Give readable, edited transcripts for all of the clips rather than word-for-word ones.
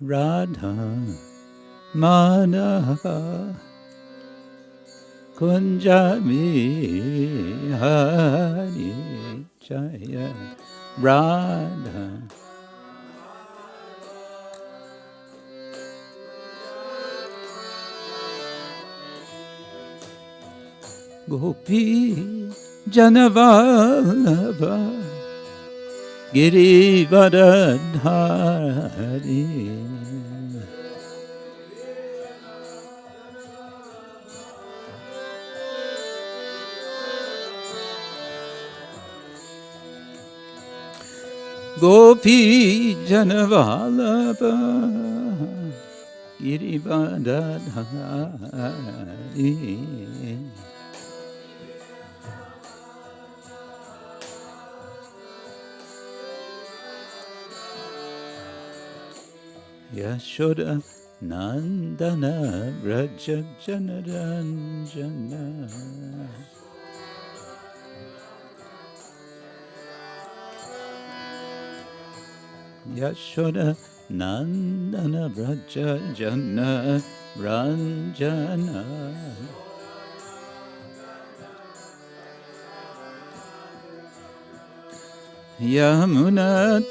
Radha Madhava Kunja Vihari Jaya Radha Gopi Janavallabha Girivardhari Gopi Janavallabha Girivardhari Yashoda Nandana Vraja Janaranjana Yashoda Nandana Vraja Jana Ranjana Yamuna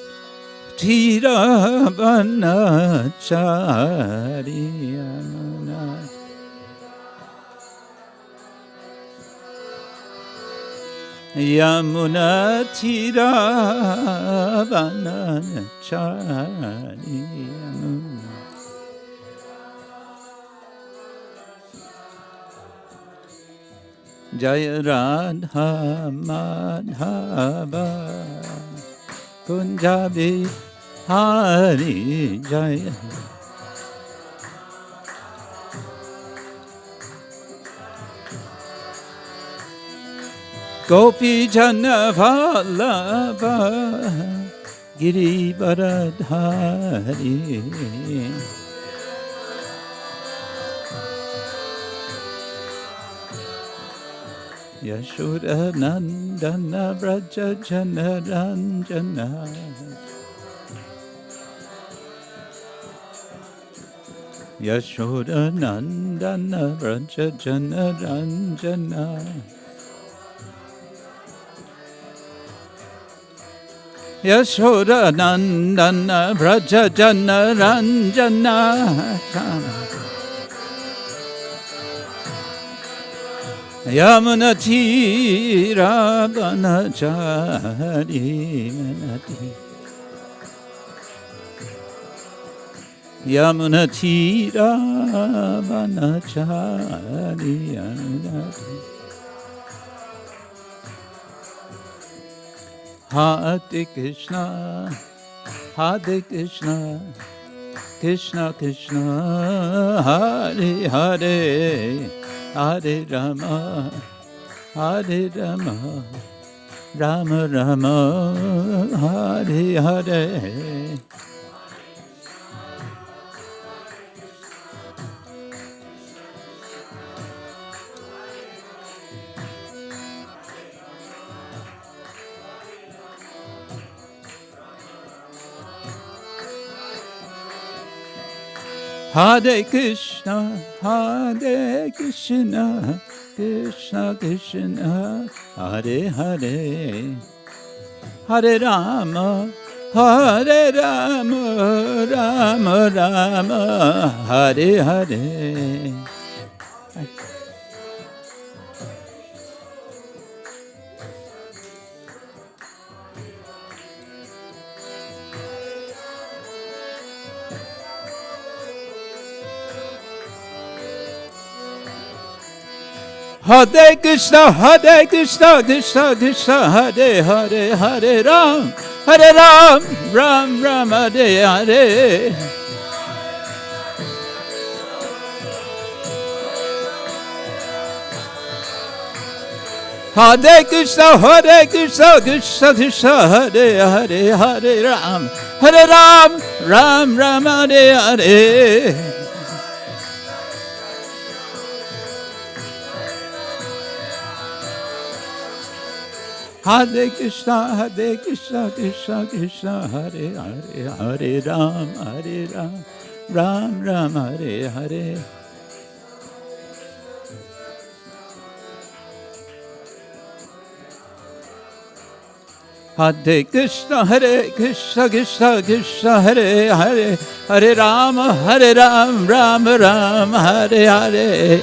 Tiravanachari Yamuna Yamuna Tiravanachari Yamuna Jaya Radha Madhava Kunjabi Hari Jaya Gopi Jana Vallabha Girivardhari Yashoda Nandana Vraja Janaranjana Yashoda Nandana Vraja Janaranjana Yashoda Nandana Vraja Janaranjana Yamuna Tiravanachari Manati Yamuna Tiravanachari Manati Hare Krishna Hare Krishna Krishna Krishna Hare Hare Hare Rama Hare Rama Rama Rama Hare Hare Hare Krishna, Hare Krishna, Krishna Krishna, Hare Hare, Hare Rama, Hare Rama, Rama Rama, Hare Hare. Hare Krishna, Hare Krishna, Krishna Krishna, Hare Hare, Hare Ram, Hare Ram, Ram Ram, Hare Hare. Hare Krishna, Hare Krishna, Krishna Krishna, Hare Hare, Hare Ram, Hare Ram, Ram Ram, Hare Hare. Hare Krishna, Krishna Krishna, Hare Hare, Hare Ram, Ram Ram, Hare Hare. Hare Krishna, Krishna Krishna, Hare Hare, Hare Ram, Ram Ram, Hare Hare.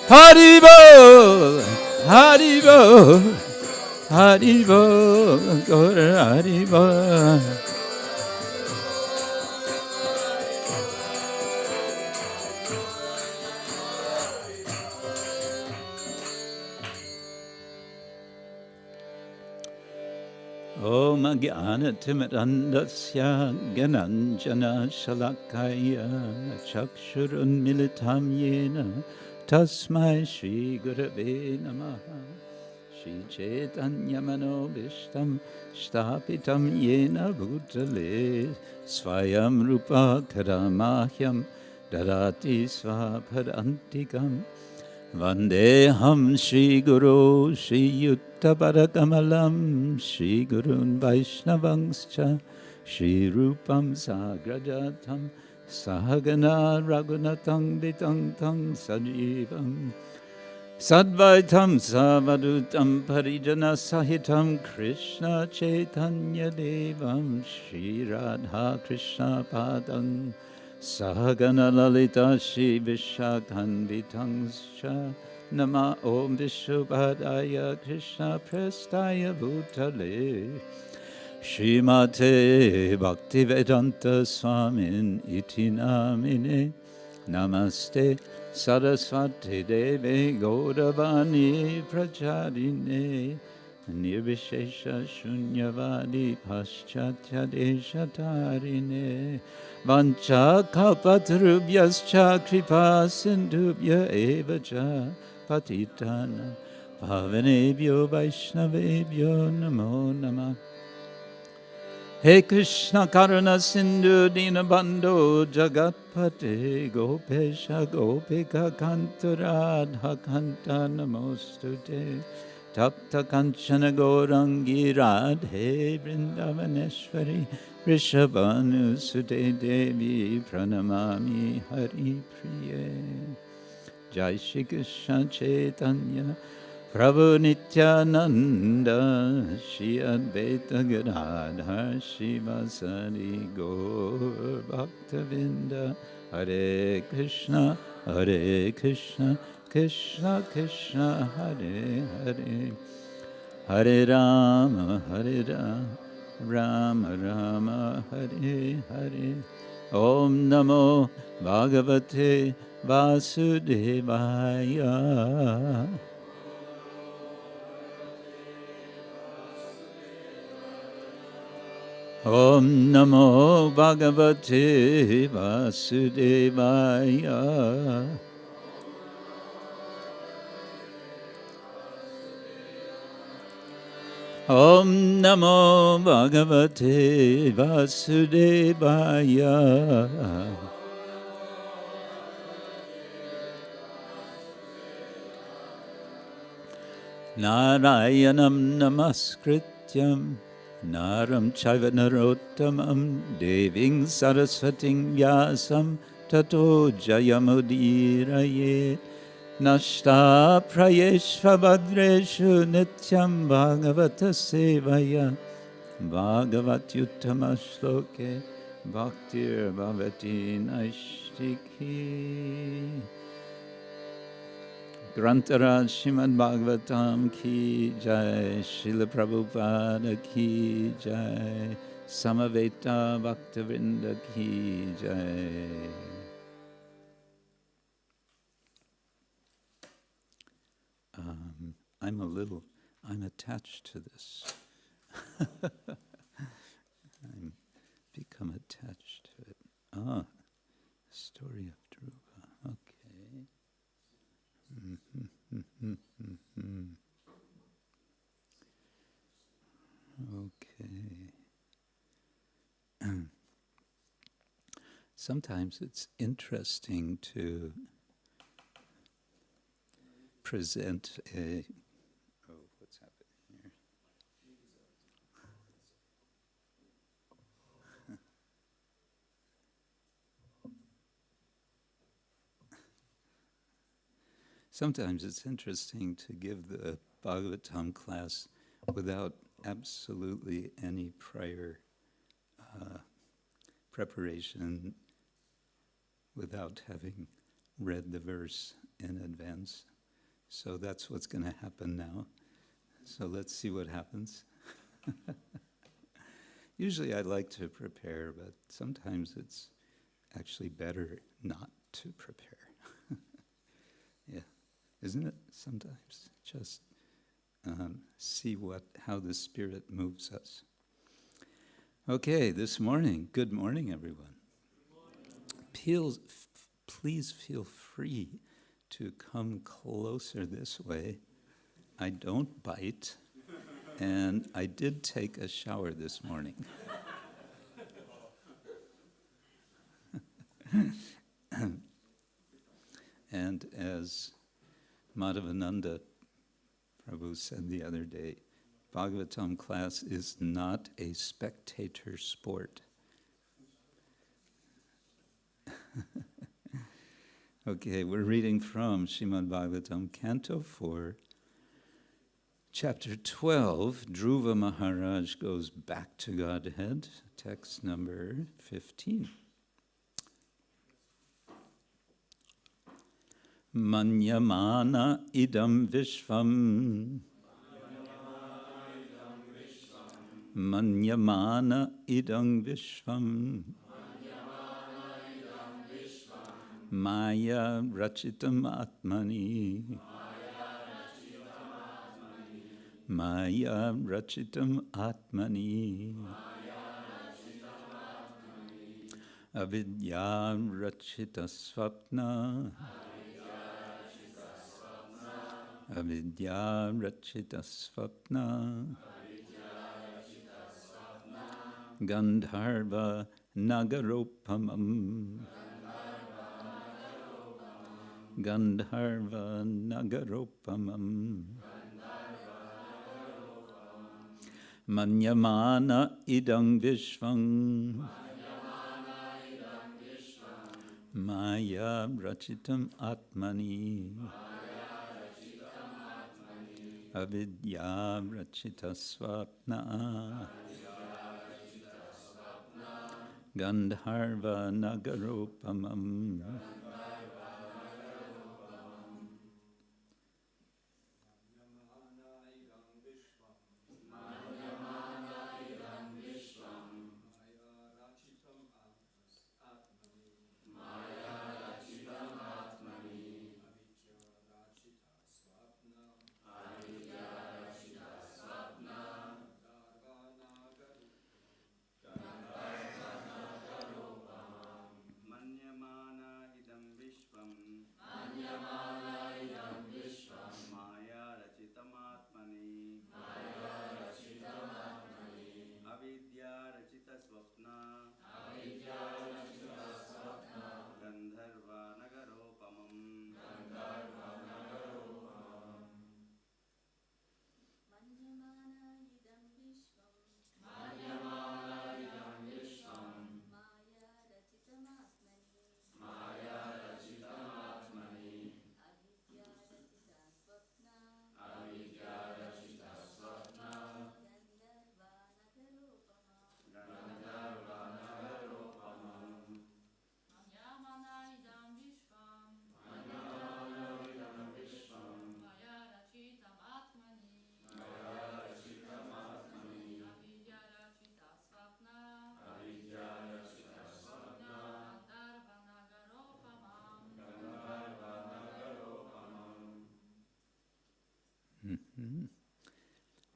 Haribo, Haribo, Haribo, Haribo. Om Jnanatimidandasya Gyananjana Shalakaya Chakshurun Militam Yena Tasmai Shri Gurave Namaha Shri Chaitanya Manobishtam Shtapitam Yena Bhutale Swayam Rupa Karamahyam Darati Swapadantikam Vandeham Shri Guru Shri Yutta Parakamalam Shri Gurun Vaishnavangscha Shri Rupam Sagrajatam Sahagana Raghunatang Vitang Tang Sajivam Sadvaitam Savadutam Parijana Sahitam Krishna Chaitanya Devam Shri Radha Krishna Padam Sahagana Lalita Shri Vishakhan Vitangscha Nama Om Vishubhadaya Krishna Prestaya Bhutale Srimate Bhaktivedanta Swamin Iti Namine Namaste Saraswati Deve Gauravani Pracharine Nirvishesha Shunyavadi Paschatya Deshatarine Vancha Kalpatarubhyascha Kripa Sindhubhya Evacha Patitana Pavanebhyo Vaishnavebhyo Namo Namah. He Krishna Karuna Sindhu Dinabandho Jagatpate Gopesha Gopika Kanta Radha Kanta Namostute Tapta Kanchana Gaurangi Radhe Vrindavaneshwari Rishabhanu Sute Devi Pranamami Hari Priye Jai Shri Krishna Chaitanya Prabhu Nityananda Shri Advaita Gadadhar Shivasari Gaur Bhaktavinda Hare Krishna Krishna Krishna Hare Hare Hare Rama Rama Rama Hare Hare Om Namo Bhagavate Vasudevaya Om Namo Bhagavate Vasudevaya Om Namo Bhagavate Vasudevaya Narayanam Namaskrityam Naram Chaiva Narottamam Deving Saraswating Vyasam Tato Jayamudiraye Nashta Prayeshva Bhadreshu Nityam Bhagavata Sevaya Bhagavat Yuttama Shloke Bhaktir Bhavati Naishtiki Grantaraj Srimad Bhagavatam Ki Jai Srila Prabhupada Ki Jai Samaveta Bhaktivinoda Ki Jai. I'm attached to this. I'm become attached to it. Story of Dhruva. Okay. Okay. Sometimes it's interesting to present a... Oh, what's happening here? Sometimes it's interesting to give the Bhagavatam class without absolutely any prior preparation, without having read the verse in advance. So that's what's going to happen now. So let's see what happens. Usually I like to prepare, but sometimes it's actually better not to prepare. Yeah, isn't it? Sometimes just see how the Spirit moves us. Okay, this morning, good morning, everyone. Please feel free to come closer this way. I don't bite, and I did take a shower this morning. And as Madhavananda Prabhu said the other day, Bhagavatam class is not a spectator sport. Okay, we're reading from Srimad Bhagavatam, Canto 4, Chapter 12, Dhruva Maharaj goes back to Godhead, text number 15. Manyamana idam vishvam. Manyamana idam vishvam. Maya rachitam atmani. Maya rachitam atmani. Avidya rachita swapna. Avidya rachita swapna. Gandharva nagaropamam. Gandharva nagaropamam. Manyamana idam vishvam. Maya rachitam atmani. Avidya rachita swapna. Gandharva nagaropamam.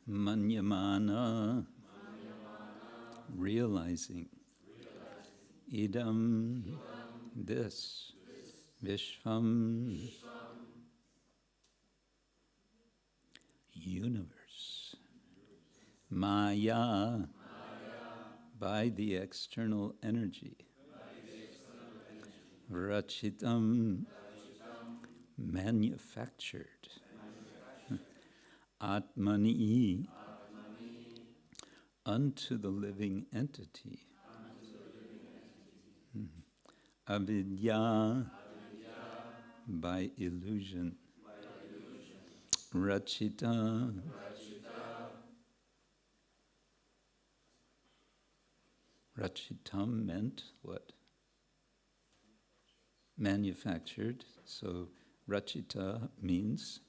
Manyamana, realizing, idam, this, vishvam, universe, maya, by the external energy, Rachitam, manufactured. Atmani, unto the living entity. Avidya, by illusion. Rachita, rachitam meant what? Manufactured. So rachita means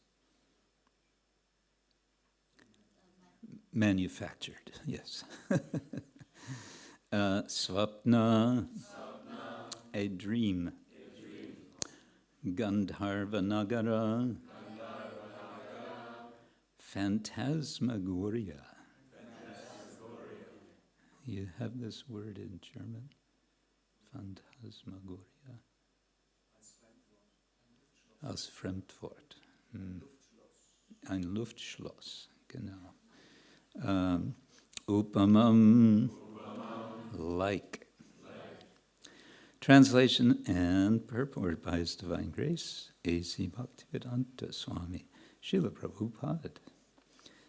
manufactured, yes. Swapna, a dream. Gandharva Nagara, phantasmagoria. You have this word in German? Phantasmagoria. Als Fremdwort. Ein Luftschloss, genau. Upamam, like. Translation and purport by His Divine Grace, A.C. Bhaktivedanta Swami, Srila Prabhupada.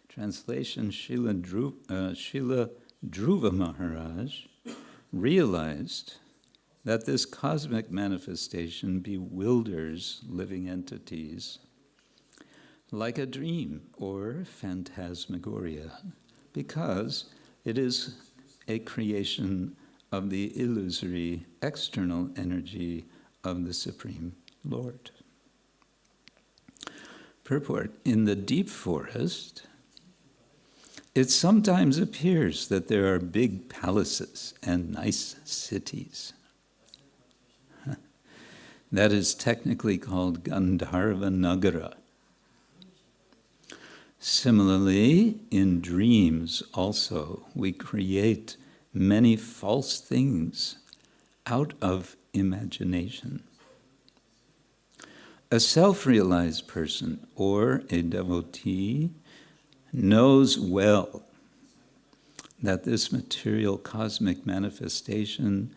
Translation, Srila Dhruva Maharaj realized that this cosmic manifestation bewilders living entities like a dream or phantasmagoria, because it is a creation of the illusory external energy of the Supreme Lord. Purport, in the deep forest, it sometimes appears that there are big palaces and nice cities. That is technically called Gandharva Nagara. Similarly, in dreams also, we create many false things out of imagination. A self-realized person or a devotee knows well that this material cosmic manifestation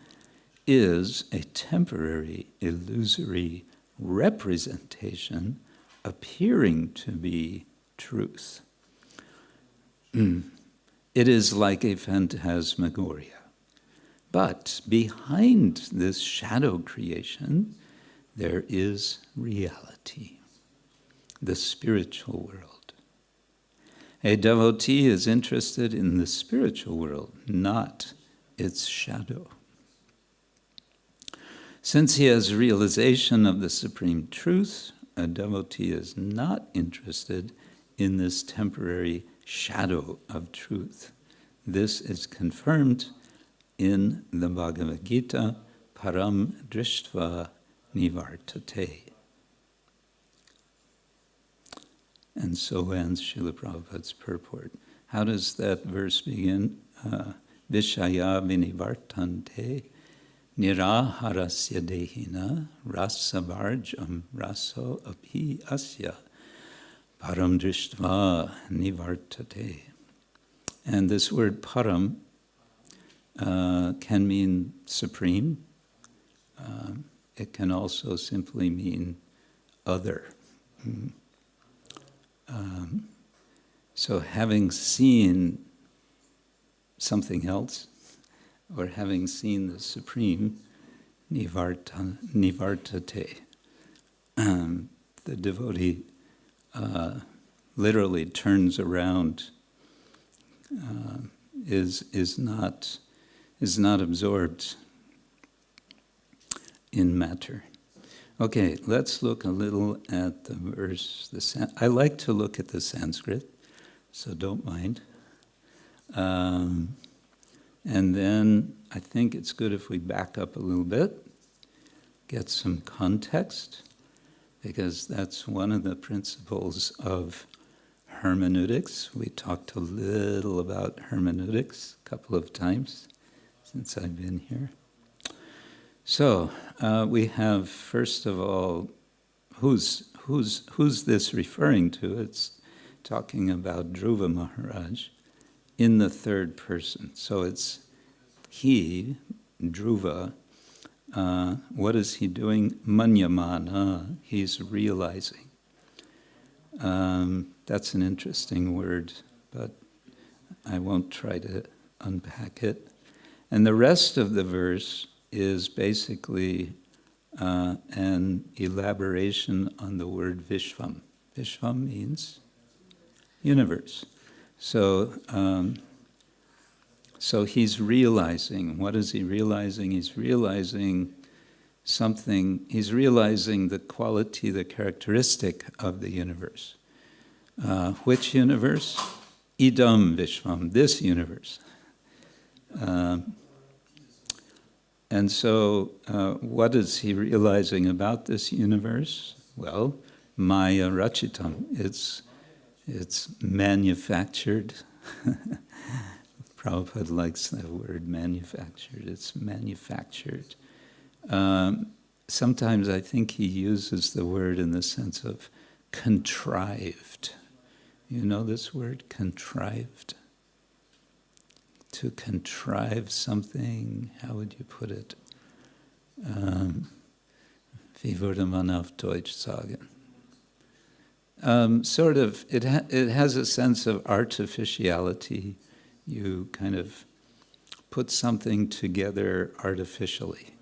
is a temporary, illusory representation appearing to be truth. It is like a phantasmagoria. But behind this shadow creation, there is reality, the spiritual world. A devotee is interested in the spiritual world, not its shadow. Since he has realization of the supreme truth, a devotee is not interested in this temporary shadow of truth. This is confirmed in the Bhagavad Gita, Param Drishtva Nivartate. And so ends Srila Prabhupada's purport. How does that verse begin? Vishaya vinivartante niraharasya dehina rasavarjam raso api asya param drishtva nivartate. And this word param can mean supreme. It can also simply mean other. So having seen something else, or having seen the supreme, nivartate, the devotee literally turns around, is not absorbed in matter. Okay, let's look a little at the verse. I like to look at the Sanskrit, so don't mind. And then I think it's good if we back up a little bit, get some context, because that's one of the principles of hermeneutics. We talked a little about hermeneutics a couple of times since I've been here. So we have, first of all, who's this referring to? It's talking about Dhruva Maharaj in the third person. So it's he, Dhruva, what is he doing? Manyamana, he's realizing. That's an interesting word, but I won't try to unpack it. And the rest of the verse is basically an elaboration on the word Vishvam. Vishvam means universe. So he's realizing. What is he realizing? He's realizing something. He's realizing the quality, the characteristic of the universe. Which universe? Idam Vishvam, this universe. And so, what is he realizing about this universe? Well, Maya Rachitam. It's manufactured. Prabhupada likes that word, manufactured. It's manufactured. Sometimes I think he uses the word in the sense of contrived. You know this word, contrived? To contrive something, how would you put it? Wie würde man auf Deutsch sagen? Sort of, it has a sense of artificiality. You kind of put something together artificially.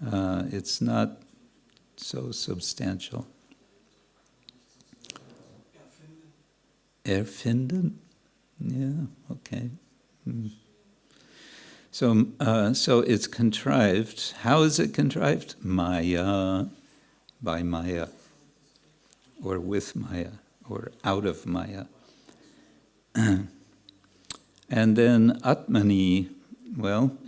It's not so substantial. Erfinden? Yeah, okay. So it's contrived. How is it contrived? Maya, by Maya, or with Maya, or out of Maya. And then Atmani, well,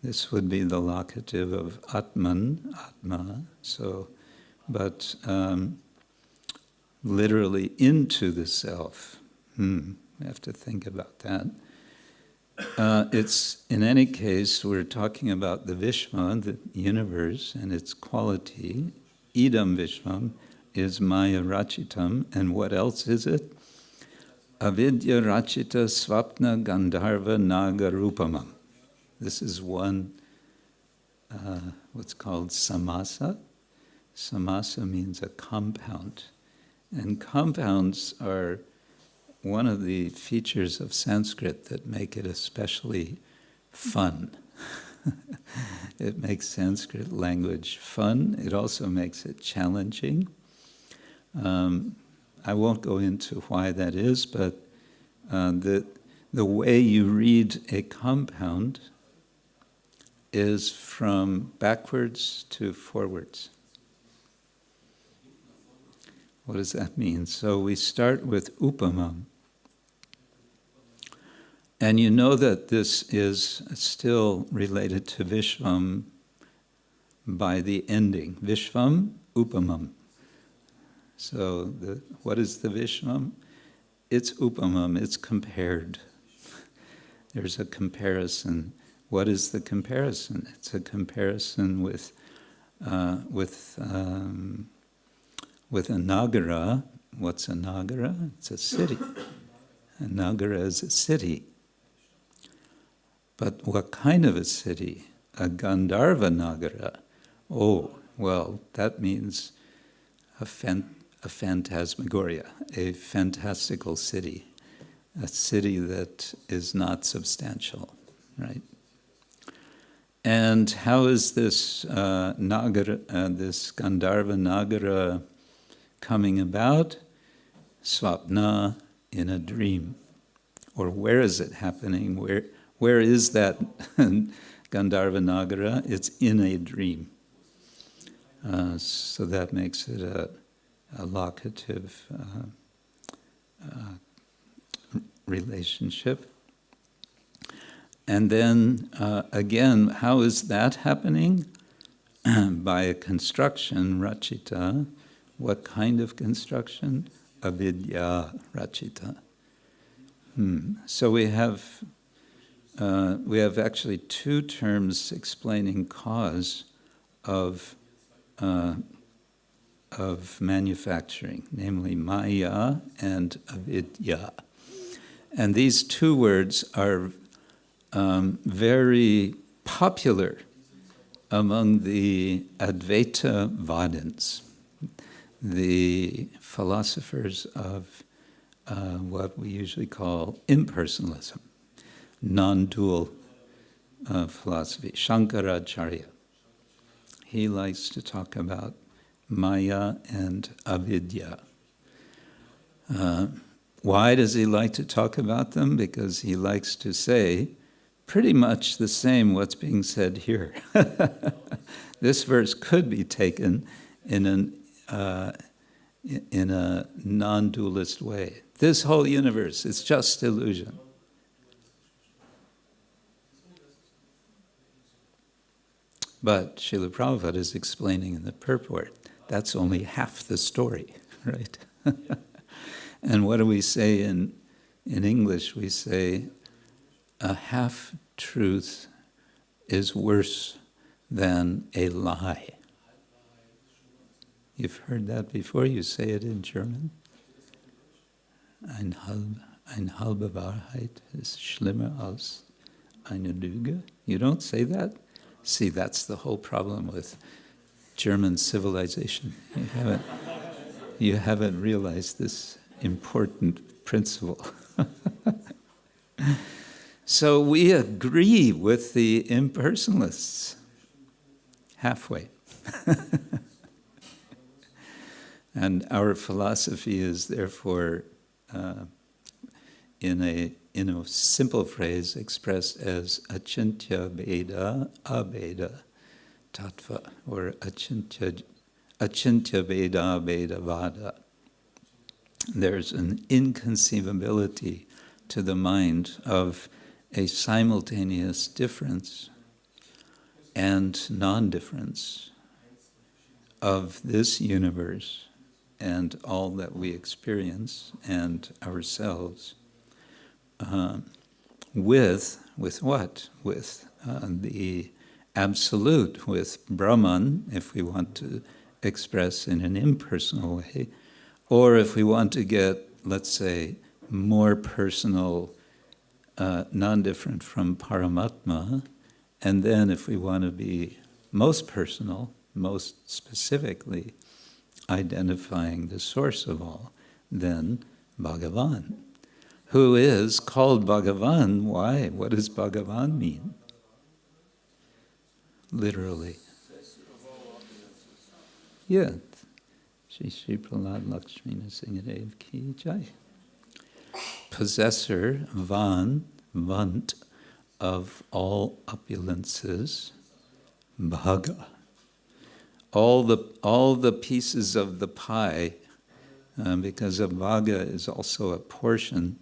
this would be the locative of Atman, Atma, so, but literally into the self. We have to think about that. It's, in any case, we're talking about the Vishva, the universe, and its quality. Idam Vishvam is Maya Rachitam, and what else is it? Avidya Rachita Swapna Gandharva Naga Rupamam. This is one, what's called samasa. Samasa means a compound. And compounds are one of the features of Sanskrit that make it especially fun. It makes Sanskrit language fun. It also makes it challenging. I won't go into why that is, but the way you read a compound is from backwards to forwards. What does that mean? So we start with upamam. And you know that this is still related to Vishvam by the ending. Vishvam, upamam. So what is the Vishvam? It's upamam, it's compared. There's a comparison. What is the comparison? It's a comparison with a nagara. What's a nagara? It's a city. A nagara is a city. But what kind of a city? A Gandharva nagara. Oh, well, that means a phantasmagoria, a fantastical city, a city that is not substantial, right? And how is this nagara, this Gandharva nagara coming about? Swapna, in a dream. Or where is it happening? Where is that Gandharva nagara? It's in a dream. So that makes it a locative relationship. And then, again, how is that happening? By a construction, rachita. What kind of construction? Avidya rachita. So we have actually two terms explaining cause of manufacturing, namely maya and avidya. And these two words are very popular among the Advaita Vadins, the philosophers of what we usually call impersonalism, non-dual philosophy, Shankaracharya. He likes to talk about Maya and Avidya. Why does he like to talk about them? Because he likes to say pretty much the same what's being said here. This verse could be taken in a non-dualist way. This whole universe is just illusion. But Srila Prabhupada is explaining in the purport, that's only half the story, right? And what do we say in English? We say, a half-truth is worse than a lie. You've heard that before? You say it in German? Eine halbe Wahrheit ist schlimmer als eine Lüge. You don't say that? See, that's the whole problem with German civilization. You haven't realized this important principle. So we agree with the impersonalists halfway. And our philosophy is therefore in a simple phrase expressed as achintya veda abeda tattva, or achintya veda abeda vada. There's an inconceivability to the mind of a simultaneous difference and non-difference of this universe and all that we experience and ourselves, with what? With the absolute, with Brahman, if we want to express in an impersonal way, or if we want to get, let's say, more personal, non-different from Paramatma, and then if we want to be most personal, most specifically identifying the source of all, then Bhagavan, who is called Bhagavan. Why? What does Bhagavan mean? Literally. Yeah. Shri Prahlad Lakshmi Nrsimhadev Ki Jai. Possessor, vant, of all opulences, Bhaga. All the pieces of the pie, because a bhaga is also a portion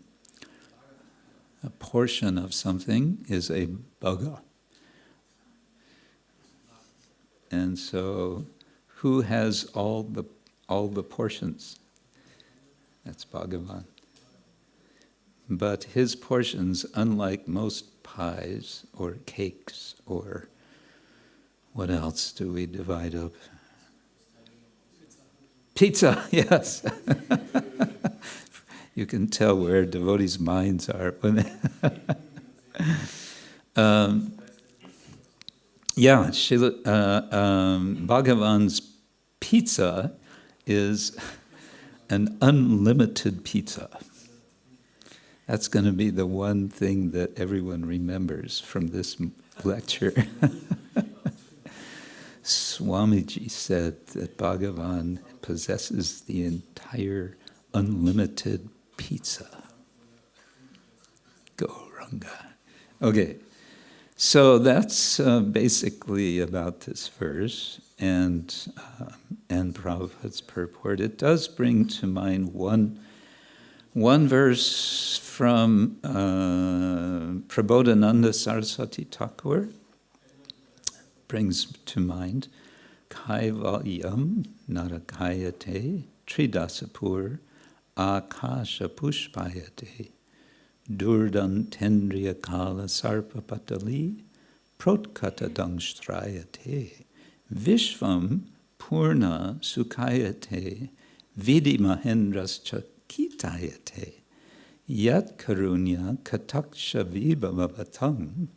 of something is a bhaga. And so, who has all the portions? That's Bhagavan. But his portions, unlike most pies or cakes or what else do we divide up? Pizza, yes. You can tell where devotees' minds are. Bhagavan's pizza is an unlimited pizza. That's going to be the one thing that everyone remembers from this lecture. Swamiji said that Bhagavan possesses the entire unlimited pizza. Gauranga. Okay, so that's basically about this verse and Prabhupada's purport. It does bring to mind one verse from Prabodhananda Saraswati Thakur. Brings to mind Kaivalyam Narakayate Tridasapur Akasha Pushpayate Durdan Tendriya Kala Sarpa Patali Protkata Dangstrayate Vishvam Purna Sukhayate Vidi Mahendras Chakitayate Yat Karunya Kataksha Vibhavavatang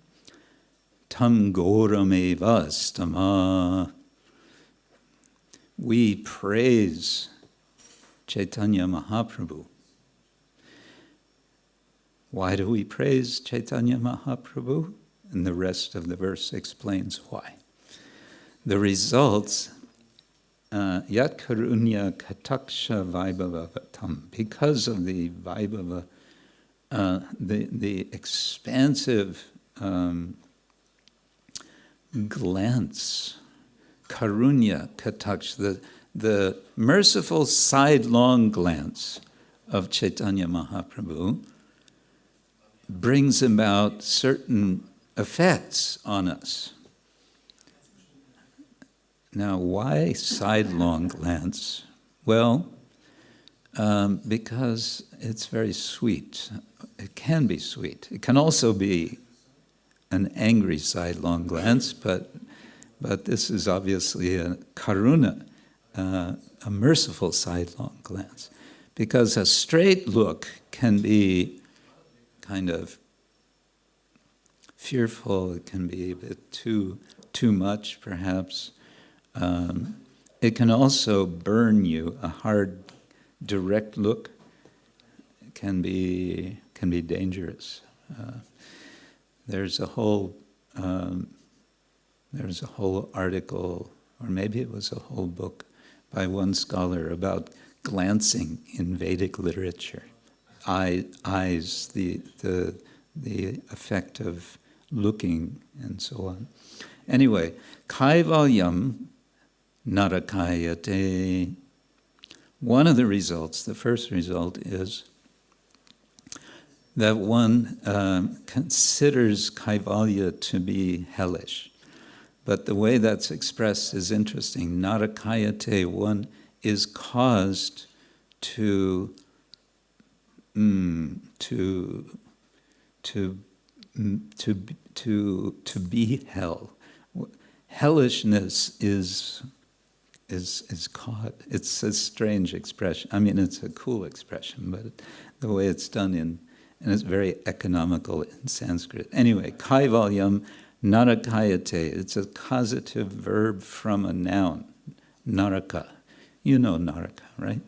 tam gorameva stama. We praise Chaitanya Mahaprabhu. Why do we praise Chaitanya Mahaprabhu? And the rest of the verse explains why. The results, Yat Karunya Kataksha Vaibhavatam, because of the Vaibhava, the expansive glance, Karunya Kataksha, the merciful sidelong glance of Chaitanya Mahaprabhu brings about certain effects on us. Now, why sidelong glance? Well, because it's very sweet. It can be sweet. It can also be an angry sidelong glance, but this is obviously a karuna, a merciful sidelong glance. Because a straight look can be kind of fearful, it can be a bit too much, perhaps. It can also burn you. A hard, direct look can be dangerous. There's a whole article, or maybe it was a whole book, by one scholar about glancing in Vedic literature. Eyes, the effect of looking, and so on. Anyway, kaivalyam narakayate. One of the results, the first result, is that one considers kaivalya to be hellish. But the way that's expressed is interesting. Narakayate, one is caused to be hell. Hellishness is caught. It's a strange expression. I mean, it's a cool expression, but the way it's done and it's very economical in Sanskrit. Anyway, kaivalyam narakayate. It's a causative verb from a noun, naraka. You know naraka, right?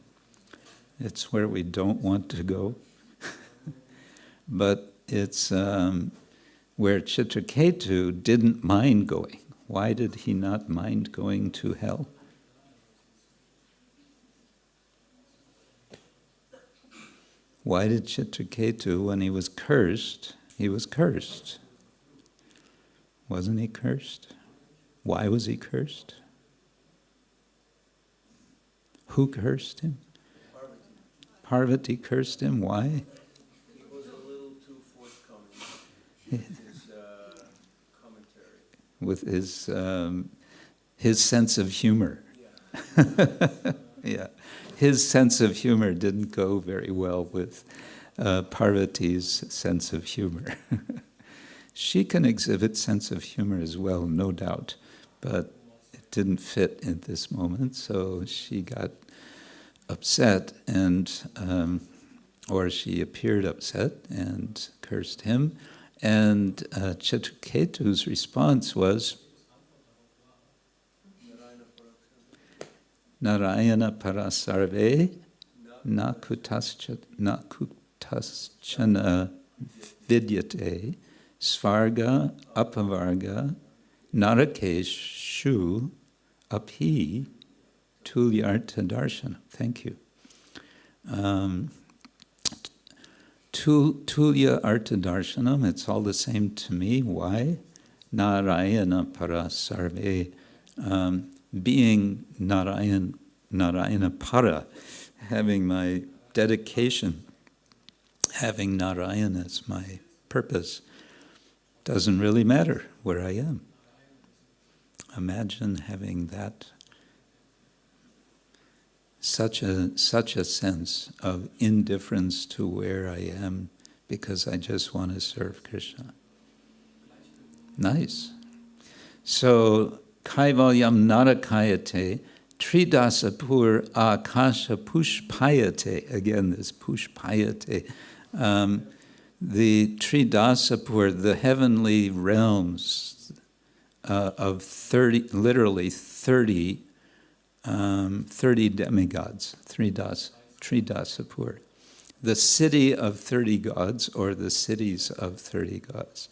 It's where we don't want to go. But it's where Chitraketu didn't mind going. Why did he not mind going to hell? Why did Chitraketu, when he was cursed, Wasn't he cursed? Why was he cursed? Who cursed him? Parvati cursed him. Why? He was a little too forthcoming with his commentary. With his sense of humor. Yeah. Yeah. His sense of humor didn't go very well with Parvati's sense of humor. She can exhibit sense of humor as well, no doubt, but it didn't fit at this moment, so she got upset and or she appeared upset and cursed him, and Chitraketu's response was Narayana parasarve na kutaschana vidyate svarga apavarga narakeshu api tulyartha darshana. Thank you. Tulya artha darshanam, it's all the same to me. Why? Narayana parasarve. Being Narayana para, having my dedication, having Narayana as my purpose, doesn't really matter where I am. Imagine having that, such a sense of indifference to where I am because I just want to serve Krishna. Nice. So, Kaivalyam narakayate, tridasapur akasha pushpayate. Again, this pushpayate. The tridasapur, the heavenly realms, of 30, literally 30, 30 demigods, Tridasapur. The city of 30 gods, or the cities of 30 gods.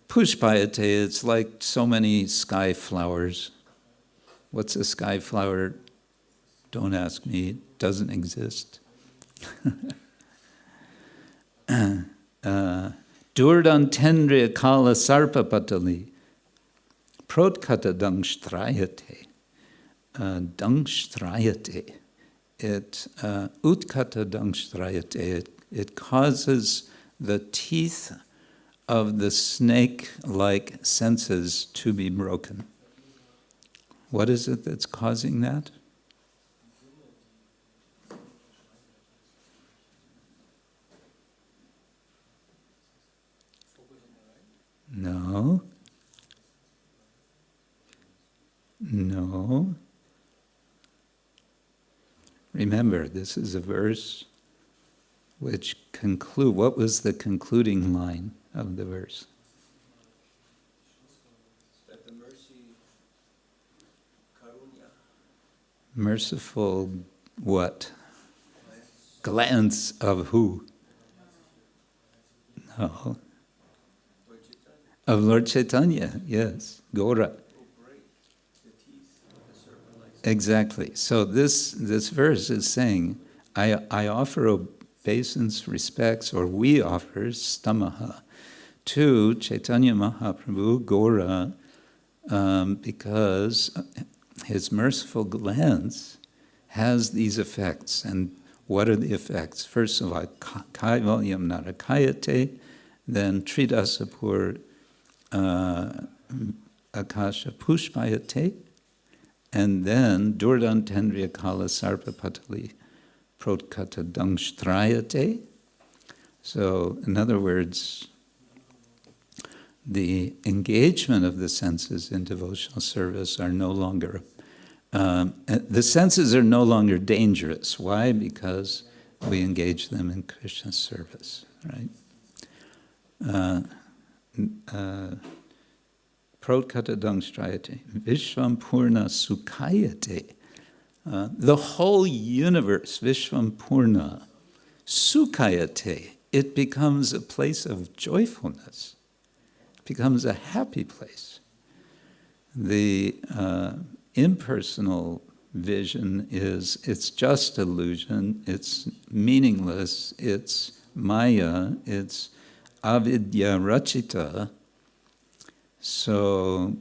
Pushpayate, it's like so many sky flowers. What's a sky flower? Don't ask me, it doesn't exist. Durdan tendriya kala sarpapatali, protkata dangstrayate. Dangstrayate. It utkata dangstrayate. It causes the teeth of the snake-like senses to be broken. What is it that's causing that? No. No. Remember, this is a verse which conclude. What was the concluding line of the verse? That the mercy, karunya, Merciful what? Glance of who? No. Of Lord Chaitanya, yes. Gora. Exactly. So this verse is saying, I offer obeisance, respects, or we offer stamaha to Chaitanya Mahaprabhu, Gora, because his merciful glance has these effects. And what are the effects? First of all, kaivalyam narakayate, then tridasapur akasha pushpayate, and then durdan tendriya kala sarpa patali protkata dangstrayate. So, in other words, the engagement of the senses in devotional service are no longer, the senses are no longer dangerous. Why? Because we engage them in Krishna's service, right? Protkata dangstrayate, Vishvam Purna Sukhayate. The whole universe, Vishvam Purna Sukhayate, it becomes a place of joyfulness. It becomes a happy place. The impersonal vision it's just illusion, it's meaningless, it's maya, it's avidya rachita. So,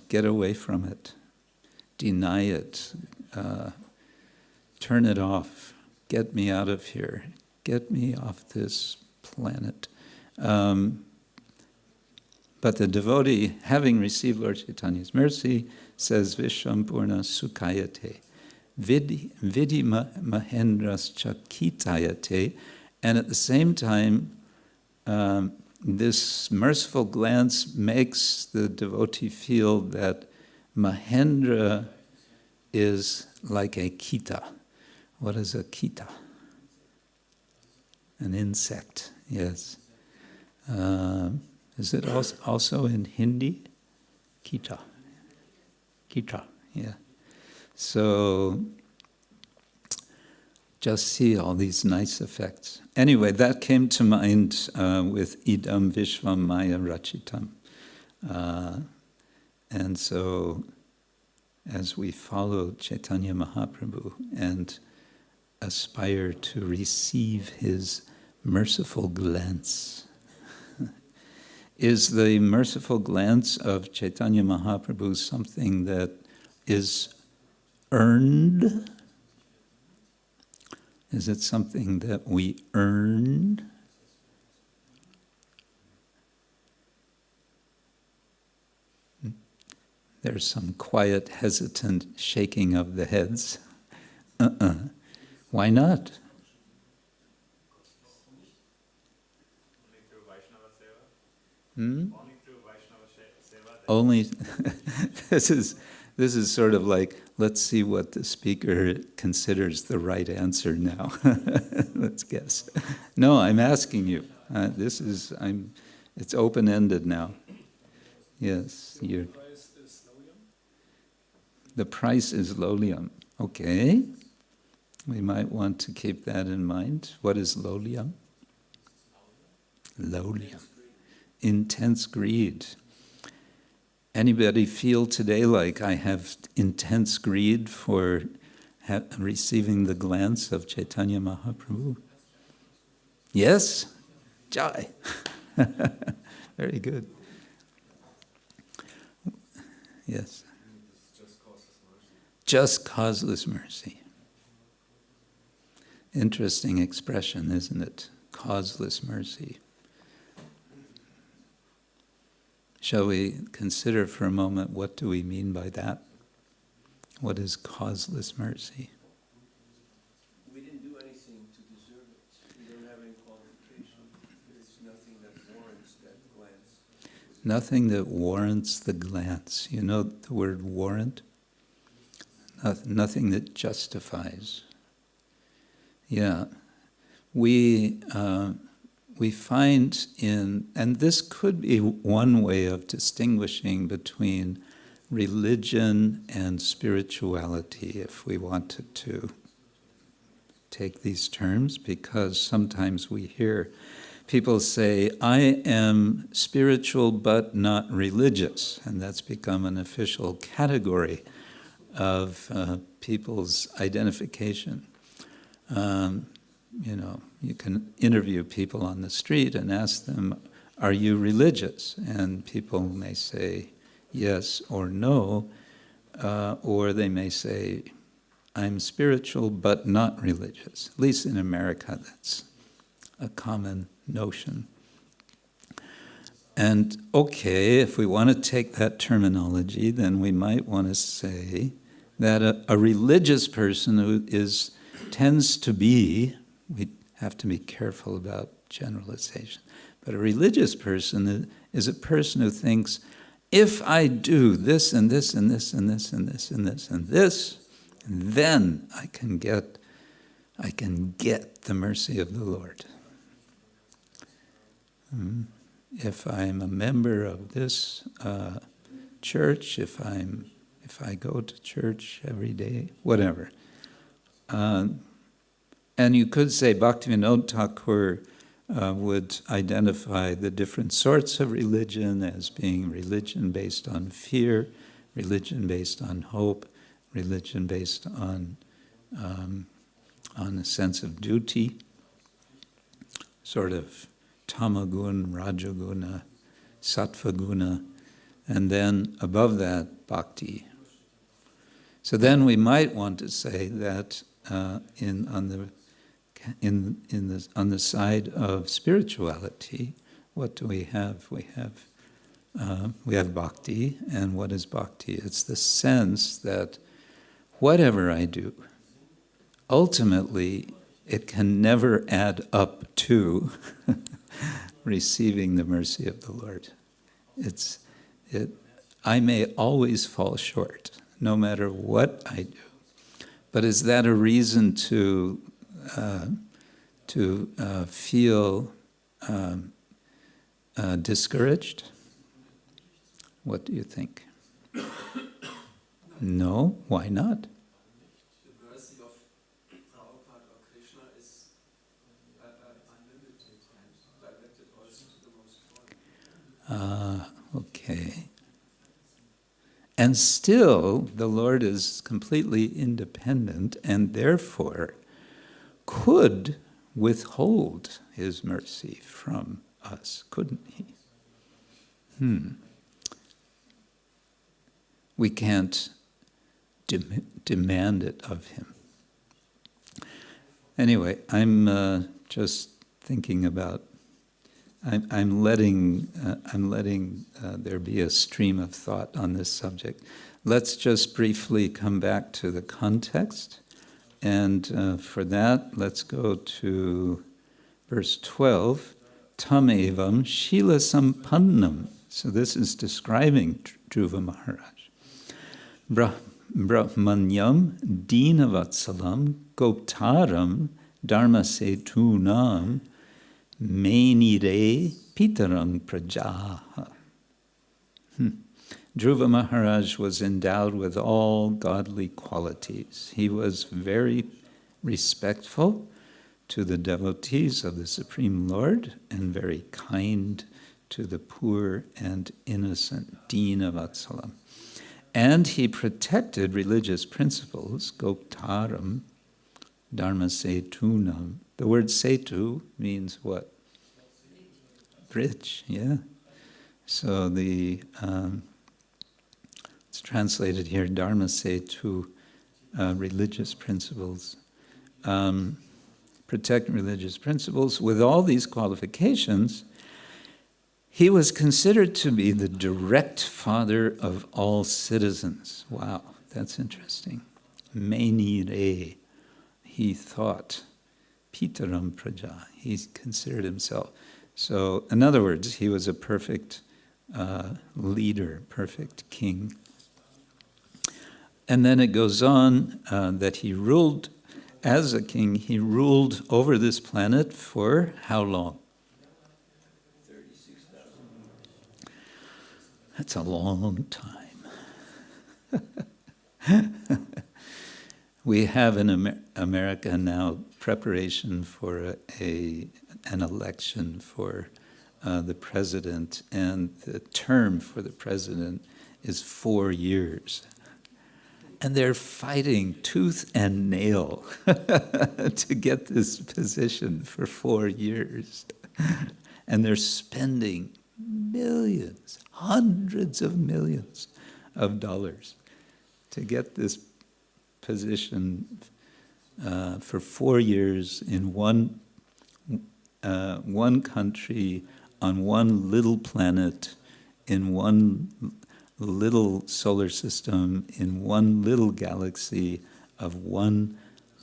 get away from it, deny it, turn it off, get me out of here, get me off this planet. But the devotee, having received Lord Chaitanya's mercy, says Vishvam Purna Sukhayate, Vidhi Mahendras Chakitayate, and at the same time, this merciful glance makes the devotee feel that Mahendra is like a kita. What is a kita? An insect, yes. Is it also in Hindi? Kita. Kita, yeah. So, just see all these nice effects. Anyway, that came to mind with idam vishvam maya rachitam. And so, as we follow Chaitanya Mahaprabhu and aspire to receive his merciful glance, is the merciful glance of Chaitanya Mahaprabhu something that is earned? Is it something that we earn? There's some quiet, hesitant shaking of the heads. Why not? Only this is sort of like, let's see what the speaker considers the right answer now. Let's guess. No, I'm asking you. It's open-ended now. Yes, the price is lolium. Okay, we might want to keep that in mind. What is lolium? Lolium. Intense greed. Anybody feel today like I have intense greed for receiving the glance of Chaitanya Mahaprabhu? Yes? Jai. Very good. Yes. Just causeless mercy. Interesting expression, isn't it? Causeless mercy. Shall we consider for a moment what do we mean by that? What is causeless mercy? We didn't do anything to deserve it. We don't have any qualification. There's nothing that warrants that glance. Nothing that warrants the glance. You know the word warrant? Nothing that justifies. Yeah. We find and this could be one way of distinguishing between religion and spirituality, if we wanted to take these terms, because sometimes we hear people say, I am spiritual but not religious, and that's become an official category of people's identification. You can interview people on the street and ask them, are you religious? And people may say yes or no, or they may say, I'm spiritual but not religious. At least in America, that's a common notion. And okay, if we want to take that terminology, then we might want to say that a religious person who tends to be, we have to be careful about generalization, but a religious person is a person who thinks, if I do this and this and this and this and this and this and this, then I can get the mercy of the Lord. If I'm a member of this church, if I go to church every day, whatever. And you could say Bhaktivinoda Thakur would identify the different sorts of religion as being religion based on fear, religion based on hope, religion based on a sense of duty, sort of tamaguna, rajaguna, sattvaguna, and then above that, bhakti. So then we might want to say that on the side of spirituality, what do we have? We have bhakti, and what is bhakti? It's the sense that whatever I do, ultimately it can never add up to receiving the mercy of the Lord. I may always fall short, no matter what I do. But is that a reason to feel discouraged? What do you think? No? Why not? The mercy of Prabhupada or Krishna is unlimited and directed also to the Most Holy. Okay. And still, the Lord is completely independent and therefore could withhold His mercy from us, couldn't He? We can't demand it of Him. Anyway, I'm just thinking about. I'm letting there be a stream of thought on this subject. Let's just briefly come back to the context, and for that, let's go to verse 12. Tam evam shila sampannam. So this is describing Dhruva Maharaj. Brahmanyam dinavatsalam goptaram dharma setunam menire pitarang prajaha. Dhruva Maharaj was endowed with all godly qualities. He was very respectful to the devotees of the Supreme Lord and very kind to the poor and innocent, Dina Vatsalam. And he protected religious principles, Goptaram, Dharma Setunam. The word Setu means what? Bridge, yeah. So it's translated here, Dharma Setu, religious principles. Protect religious principles. With all these qualifications, he was considered to be the direct father of all citizens. Wow, that's interesting. Meni re, he thought. Pitaram praja, he considered himself. So, in other words, he was a perfect leader, perfect king. And then it goes on that he ruled, as a king, he ruled over this planet for how long? 36,000 years. That's a long time. We have in America now preparation for an election for the president, and the term for the president is 4 years. And they're fighting tooth and nail to get this position for 4 years. And they're spending millions, hundreds of millions of dollars to get this position for 4 years in one country, on one little planet, in one little solar system, in one little galaxy of one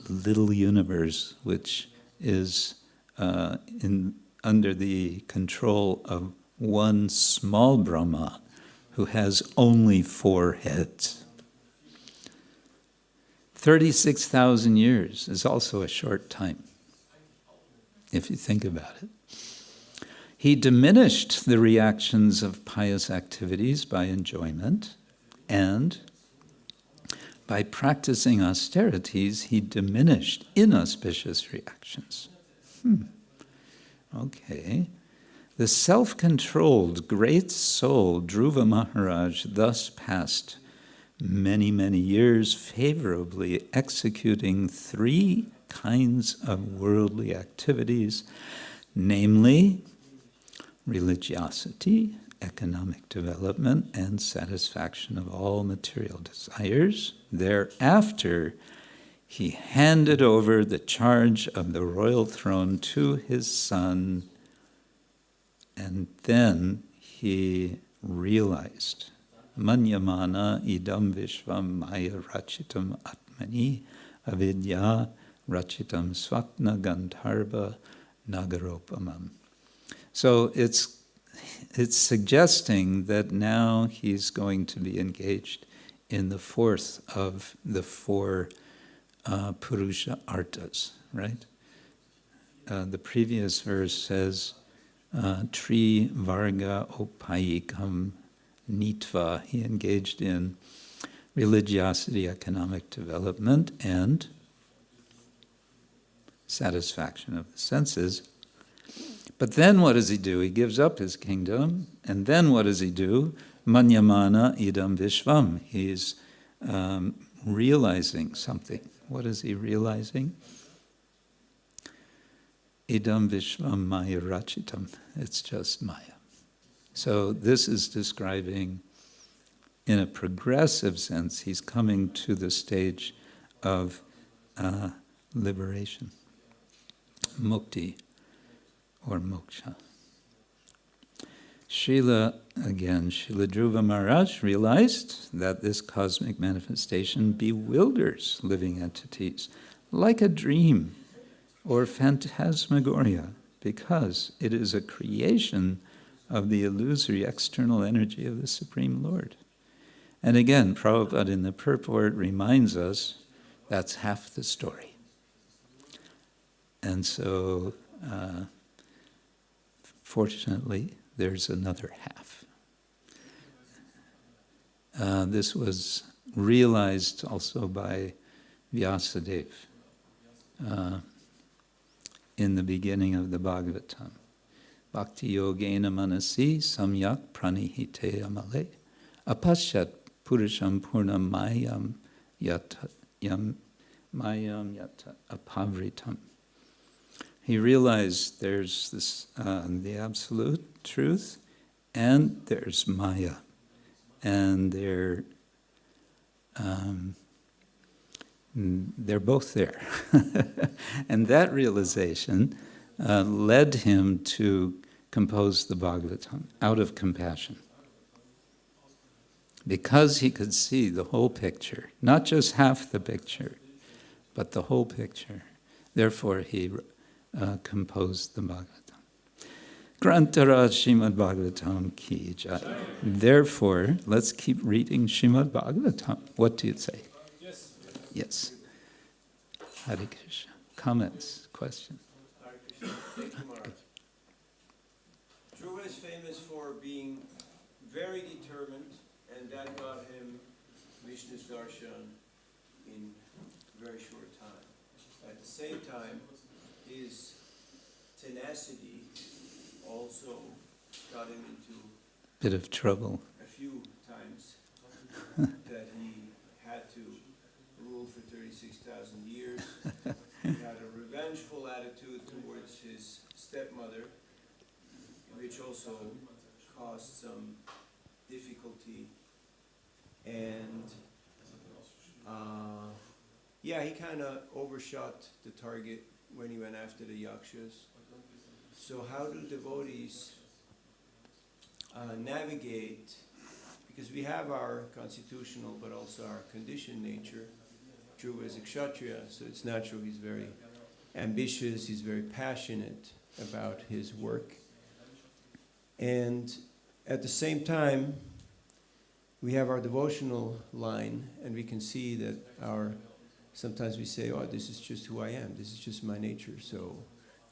little universe, which is under the control of one small Brahma who has only 4 heads. 36,000 years is also a short time, if you think about it. He diminished the reactions of pious activities by enjoyment, and by practicing austerities, he diminished inauspicious reactions. Okay. The self-controlled great soul, Dhruva Maharaj, thus passed many, many years favorably executing 3 kinds of worldly activities, namely religiosity, economic development, and satisfaction of all material desires. Thereafter, he handed over the charge of the royal throne to his son, and then he realized, Manyamana idam vishvam maya rachitam atmani avidya rachitam swapna gandharva nagaropamam. So it's suggesting that now he's going to be engaged in the 4th of the 4 Purusha Artas, right? The previous verse says, Tri Varga Opayikam Nitva. He engaged in religiosity, economic development, and satisfaction of the senses. But then what does he do? He gives up his kingdom, and then what does he do? Manyamana idam vishvam. He's realizing something. What is he realizing? Idam vishvam maya rachitam. It's just Maya. So this is describing, in a progressive sense, he's coming to the stage of liberation, mukti, or moksha. Srila Dhruva Maharaj realized that this cosmic manifestation bewilders living entities like a dream or phantasmagoria, because it is a creation of the illusory external energy of the Supreme Lord. And again, Prabhupada in the purport reminds us that's half the story. And so, fortunately, there's another half. This was realized also by Vyasadeva in the beginning of the Bhagavatam. Bhakti yogena manasi samyak pranihite amale apashyat purusham purnam mayam yata apavritam. He realized there's this the absolute truth, and there's Maya, and they're both there. And that realization led him to compose the Bhagavatam out of compassion. Because he could see the whole picture, not just half the picture, but the whole picture. Therefore, he composed the Bhagavatam. Grantara Srimad Bhagavatam ki jai. Therefore, let's keep reading Srimad Bhagavatam. What do you say? Yes. Yes. Hare Krishna. Comments, questions? Hare Krishna. Thank you, Maharaj. Dhruva is famous for being very determined, and that got him Vishnu's darshan in a very short time. At the same time, his tenacity also got him into Bit of trouble. a few times that he had to rule for 36,000 years. He had a revengeful attitude towards his stepmother, which also caused some difficulty. And he kind of overshot the target when he went after the yakshas. So how do devotees navigate, because we have our constitutional but also our conditioned nature. Dhruva is a Kshatriya, so it's natural he's very ambitious, he's very passionate about his work. And at the same time, we have our devotional line, and we can see that sometimes we say, oh, this is just who I am, this is just my nature, so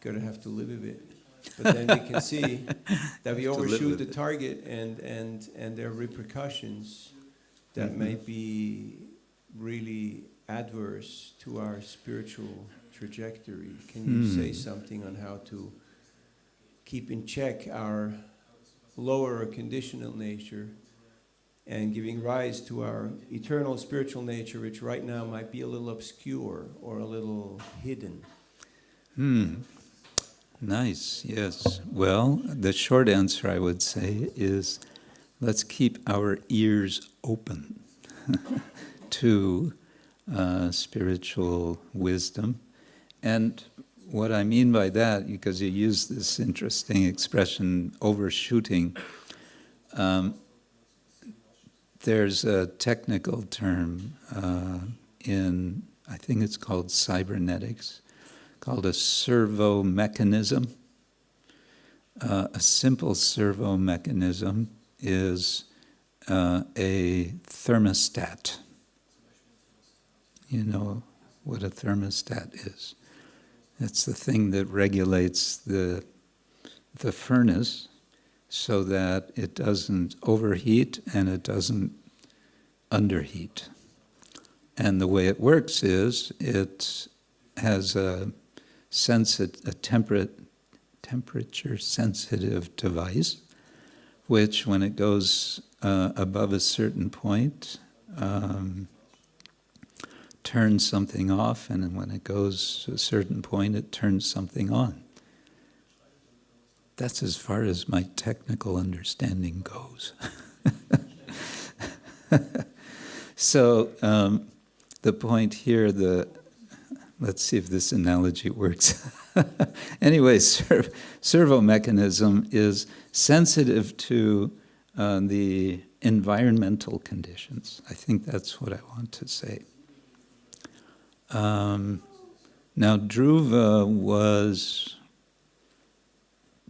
gotta have to live with it. But then we can see that we overshoot the target, and there are repercussions that may be really adverse to our spiritual trajectory. Can you say something on how to keep in check our lower or conditional nature and giving rise to our eternal spiritual nature, which right now might be a little obscure or a little hidden? Nice, yes. Well, the short answer I would say is let's keep our ears open to spiritual wisdom. And what I mean by that, because you use this interesting expression, overshooting, there's a technical term in, I think it's called cybernetics, called a servo mechanism. A simple servo mechanism is a thermostat. You know what a thermostat is. It's the thing that regulates the furnace so that it doesn't overheat and it doesn't underheat. And the way it works is it has a temperature-sensitive device, which when it goes above a certain point, turns something off, and when it goes to a certain point, it turns something on. That's as far as my technical understanding goes. So the point here, let's see if this analogy works. Anyway, servo mechanism is sensitive to the environmental conditions. I think that's what I want to say. Now, Dhruva was,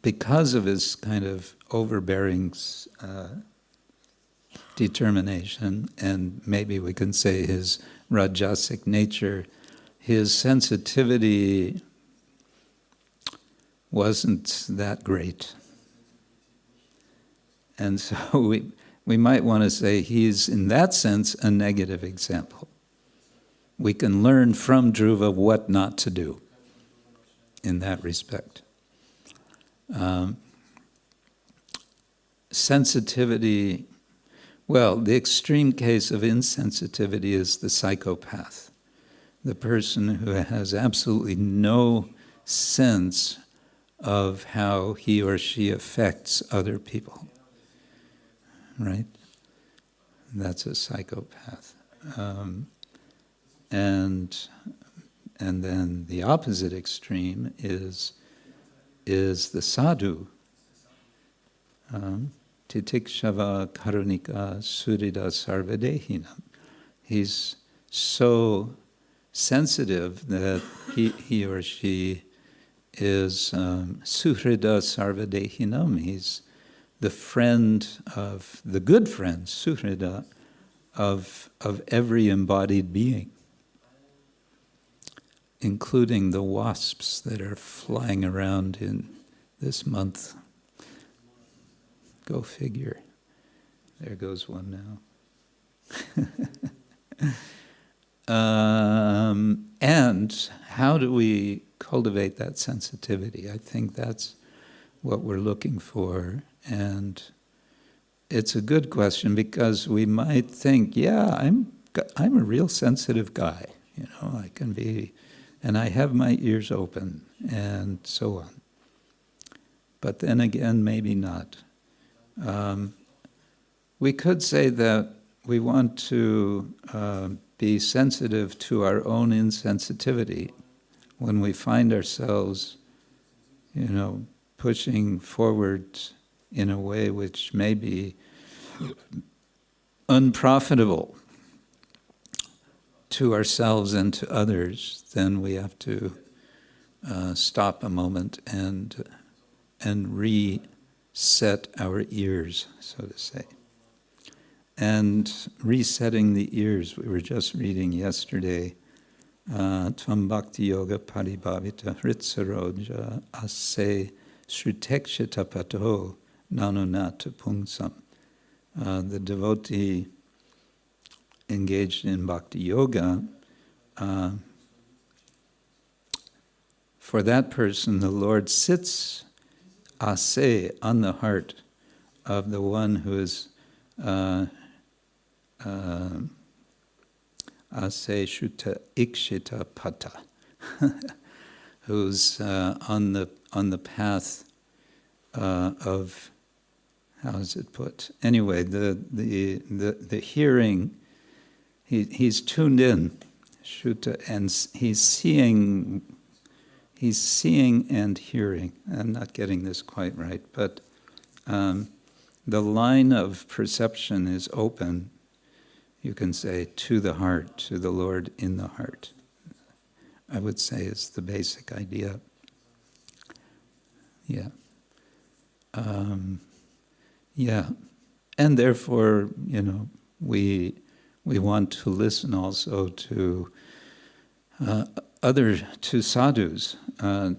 because of his kind of overbearing determination, and maybe we can say his rajasic nature, his sensitivity wasn't that great. And so we might want to say he's, in that sense, a negative example. We can learn from Dhruva what not to do in that respect. Sensitivity, well, the extreme case of insensitivity is the psychopath, the person who has absolutely no sense of how he or she affects other people, right? That's a psychopath. And then the opposite extreme is the sadhu. Titikshava karunika surida sarvadehinam. He's so sensitive that he or she is suhrida sarvadehinam. He's the friend of, the good friend, suhrida, of every embodied being, including the wasps that are flying around in this month. Go figure. There goes one now. And how do we cultivate that sensitivity? I think that's what we're looking for. And it's a good question because we might think, yeah, I'm a real sensitive guy. You know, I can be, and I have my ears open and so on. But then again, maybe not. We could say that we want to be sensitive to our own insensitivity when we find ourselves, you know, pushing forward in a way which may be unprofitable to ourselves and to others. Then we have to stop a moment and reset our ears, so to say. And resetting the ears, we were just reading yesterday, Tvam Bhakti Yoga Paribhavita Hritsaroja Ase Srutekshita Pato Nanunata Pungsam. The devotee engaged in Bhakti Yoga, for that person the Lord sits ase, on the heart of the one who is ase shuta ikshita pata, who's on the path of, how is it put? Anyway, the hearing, he's tuned in, shuta, and he's seeing and hearing. I'm not getting this quite right, but the line of perception is open, you can say, to the heart, to the Lord in the heart. I would say is the basic idea. Yeah. Yeah. And therefore, you know, we want to listen also to to sadhus, and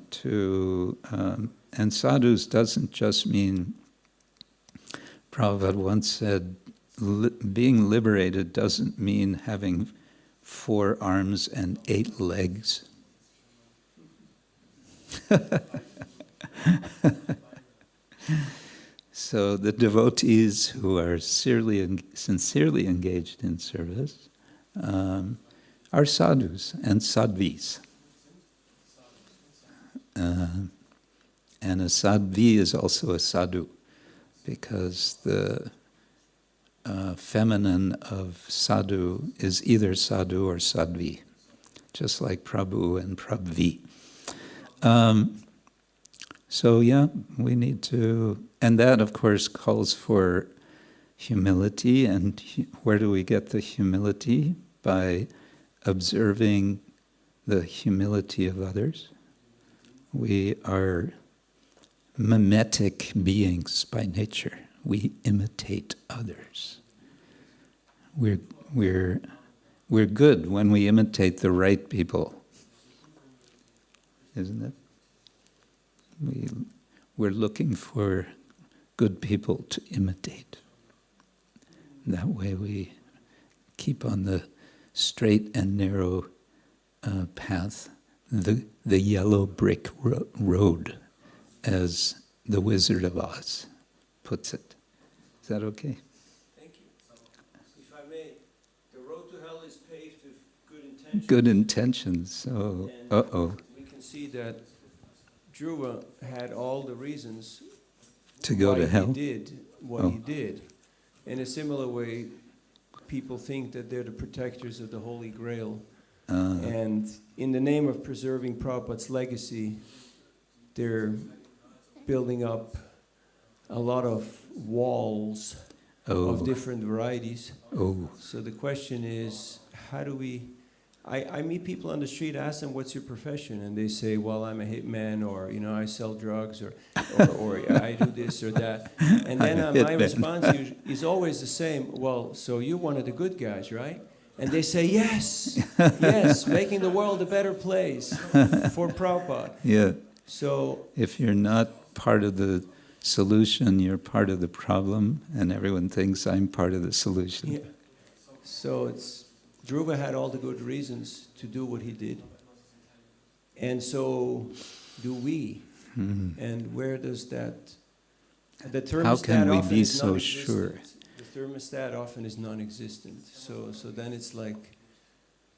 sadhus doesn't just mean, Prabhupada once said, being liberated doesn't mean having 4 arms and 8 legs. So the devotees who are sincerely engaged in service are sadhus and sadhvis. And a sadhvi is also a sadhu, because the feminine of sadhu is either sadhu or sadhvi, just like Prabhu and Prabhvi. So yeah, we need to, and that of course calls for humility, and where do we get the humility? By observing the humility of others. We are mimetic beings by nature. We imitate others. We're good when we imitate the right people, isn't it? We're looking for good people to imitate. That way we keep on the straight and narrow path, the yellow brick road, as the Wizard of Oz puts it. Is that okay? Thank you. If I may, the road to hell is paved with good intentions. Good intentions. So, We can see that Dhruva had all the reasons to go to hell. He did what he did. In a similar way, people think that they're the protectors of the Holy Grail. And in the name of preserving Prabhupada's legacy, they're building up a lot of walls of different varieties. So the question is, how do we... I meet people on the street, ask them, what's your profession? And they say, well, I'm a hitman, or, I sell drugs, or I do this or that. And then my response is always the same, well, so you're one of the good guys, right? And they say, yes, yes, making the world a better place for Prabhupada. Yeah. So if you're not part of the solution, you're part of the problem, and everyone thinks I'm part of the solution. Yeah. So Dhruva had all the good reasons to do what he did. And so do we. Mm-hmm. And where does that... The thermostat How can we be so non-existent. sure? The thermostat often is non-existent. So then it's like,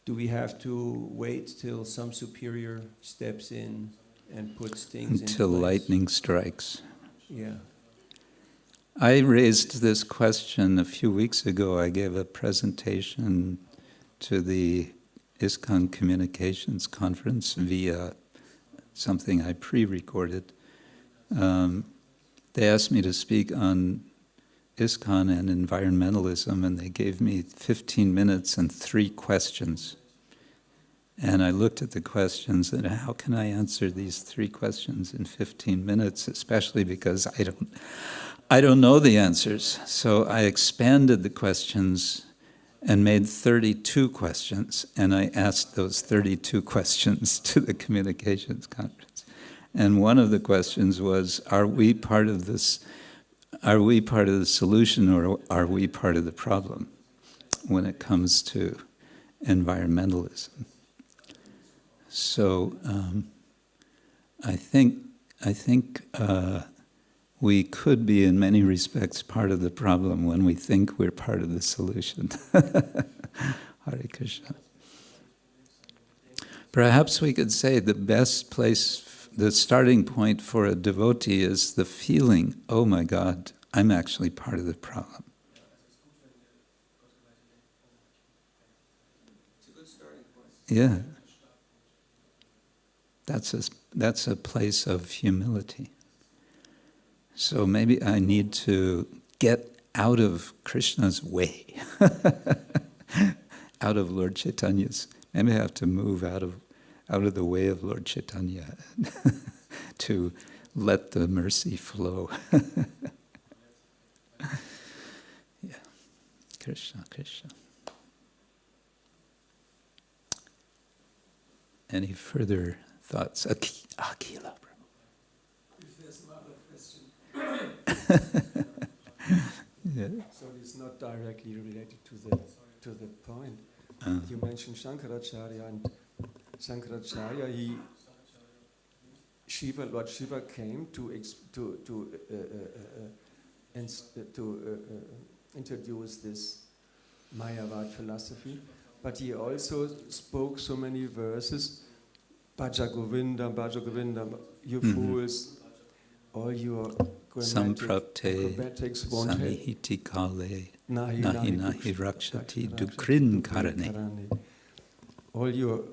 do we have to wait till some superior steps in and puts things in Until place? lightning strikes. Yeah. I raised this question a few weeks ago. I gave a presentation to the ISKCON Communications Conference via something I pre-recorded. They asked me to speak on ISKCON and environmentalism, and they gave me 15 minutes and 3 questions. And I looked at the questions, and how can I answer these 3 questions in 15 minutes, especially because I don't know the answers. So I expanded the questions and made 32 questions, and I asked those 32 questions to the Communications Conference. And one of the questions was, are we part of this? Are we part of the solution, or are we part of the problem when it comes to environmentalism? So I think we could be, in many respects, part of the problem when we think we're part of the solution. Hare Krishna. Perhaps we could say the best place, the starting point for a devotee is the feeling, oh my God, I'm actually part of the problem. It's a good starting point. Yeah. That's a place of humility. So maybe I need to get out of Krishna's way, out of Lord Chaitanya's. Maybe I have to move out of the way of Lord Chaitanya to let the mercy flow. Yeah, Krishna, Krishna. Any further thoughts? Akila. If there's another question. Yeah. So it's not directly related to the point. You mentioned Shankaracharya, and Shankaracharya, Lord Shiva came to introduce this Mayavad philosophy, but he also spoke so many verses, Bhaja Govinda, you fools, all your acrobatics won't help. Samprapte kale Nahi rakshati dukrin karane. All your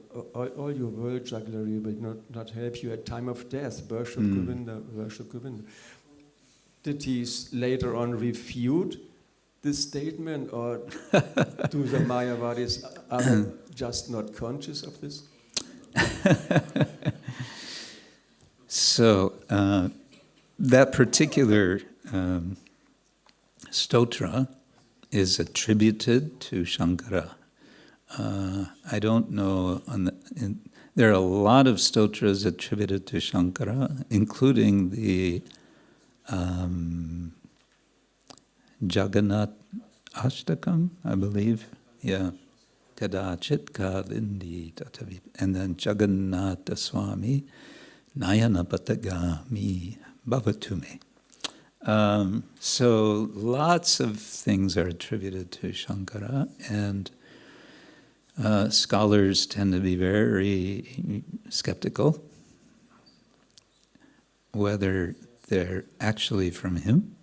world jugglery will not help you at time of death. Worship Govinda, worship Govinda. Did he later on refute this statement, or do the Mayavadis are just not conscious of this? So that particular stotra is attributed to Shankara. I don't know. There are a lot of stotras attributed to Shankara, including the Jagannath Ashtakam, I believe. Yeah. Kadachit Kalindi Tatavi. And then Jagannatha Swami, Nayanapatagami Bhavatume. So lots of things are attributed to Shankara, and scholars tend to be very skeptical whether they're actually from him.